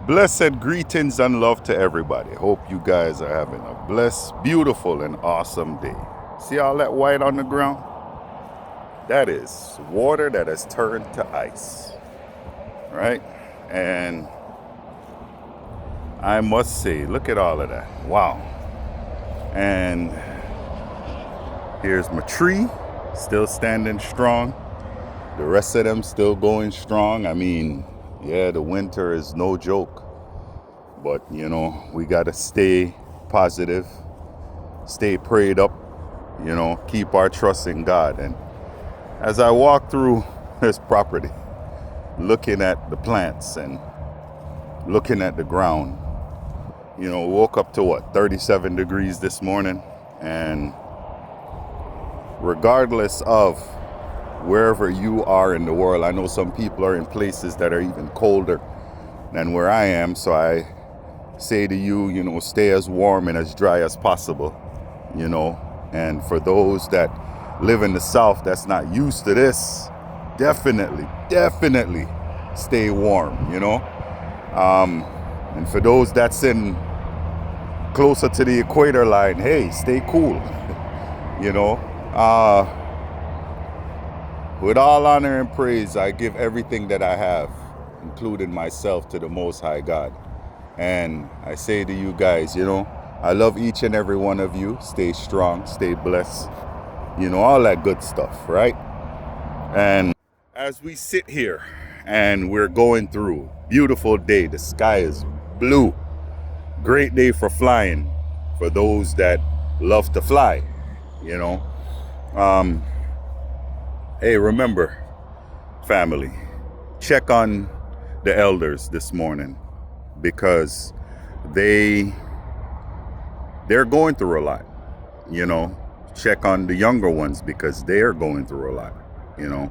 Blessed greetings and love to everybody. Hope you guys are having a blessed, beautiful, and awesome day. See all that white on the ground? That is water that has turned to ice, right? And I must say, look at all of that. Wow. And here's my tree, still standing strong. The rest of them still going strong. I mean, yeah, the winter is no joke. But, you know, we got to stay positive, stay prayed up, you know, keep our trust in God. And as I walk through this property, looking at the plants and looking at the ground, you know, woke up to 37 degrees this morning. And regardless of wherever you are in the world, I know some people are in places that are even colder than where I am. So I say to you, you know, stay as warm and as dry as possible, you know. And for those that live in the South that's not used to this, definitely stay warm, you know. And for those that's in closer to the equator line, hey, stay cool, you know. With all honor and praise, I give everything that I have, including myself, to the Most High God. And I say to you guys, you know, I love each and every one of you. Stay strong, stay blessed, you know, all that good stuff, right? And as we sit here and we're going through, beautiful day, the sky is blue, great day for flying, for those that love to fly, you know. Hey, remember, family, check on the elders this morning, because they're going through a lot, you know. Check on the younger ones because they're going through a lot, you know.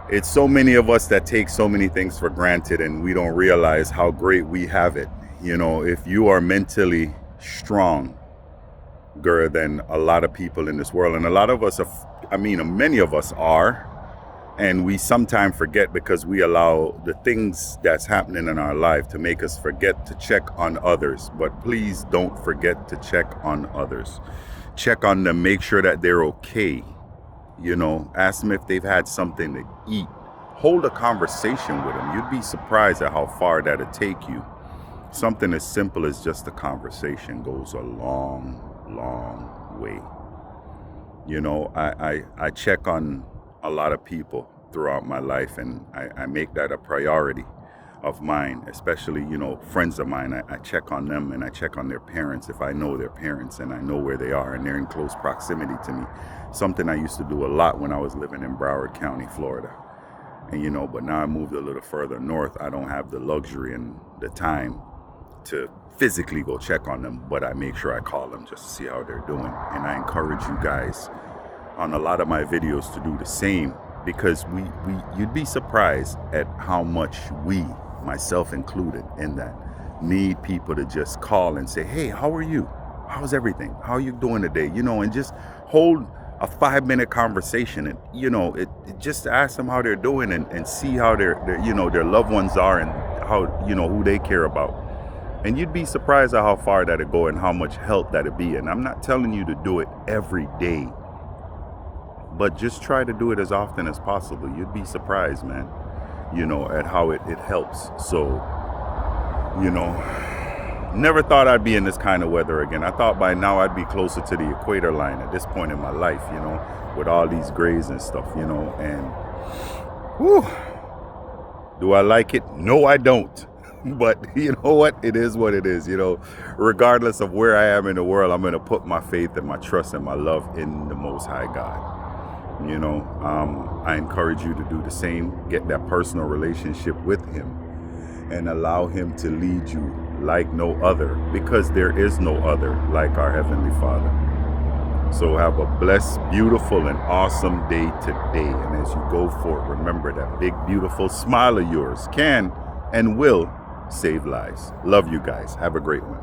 It's so many of us that take so many things for granted and we don't realize how great we have it. You know, if you are mentally stronger than a lot of people in this world, and a lot of us many of us are, and we sometimes forget because we allow the things that's happening in our life to make us forget to check on others. But please don't forget to check on others. Check on them, make sure that they're okay. You know, ask them if they've had something to eat. Hold a conversation with them. You'd be surprised at how far that'll take you. Something as simple as just a conversation goes a long way. You know, I check on a lot of people throughout my life, and I make that a priority of mine, especially, you know, friends of mine. I check on them, and I check on their parents if I know their parents and I know where they are and they're in close proximity to me. Something I used to do a lot when I was living in Broward County, Florida. And, you know, but now I moved a little further north. I don't have the luxury and the time to physically go check on them, but I make sure I call them just to see how they're doing. And I encourage you guys on a lot of my videos to do the same, because you'd be surprised at how much we, myself included in that, need people to just call and say, hey, how are you? How's everything? How are you doing today? You know, and just hold a 5-minute conversation, and, you know, it just ask them how they're doing, and see how their you know, their loved ones are, and how, you know, who they care about. And you'd be surprised at how far that'd go and how much help that'd be. And I'm not telling you to do it every day, but just try to do it as often as possible. You'd be surprised, man, you know, at how it helps. So, you know, never thought I'd be in this kind of weather again. I thought by now I'd be closer to the equator line at this point in my life, you know, with all these grays and stuff, you know. And whew, do I like it? No, I don't. But you know what? It is what it is, you know. Regardless of where I am in the world, I'm going to put my faith and my trust and my love in the Most High God. You know, I encourage you to do the same. Get that personal relationship with Him and allow Him to lead you like no other, because there is no other like our Heavenly Father. So have a blessed, beautiful, and awesome day today. And as you go forward, remember that big, beautiful smile of yours can and will save lives. Love you guys. Have a great one.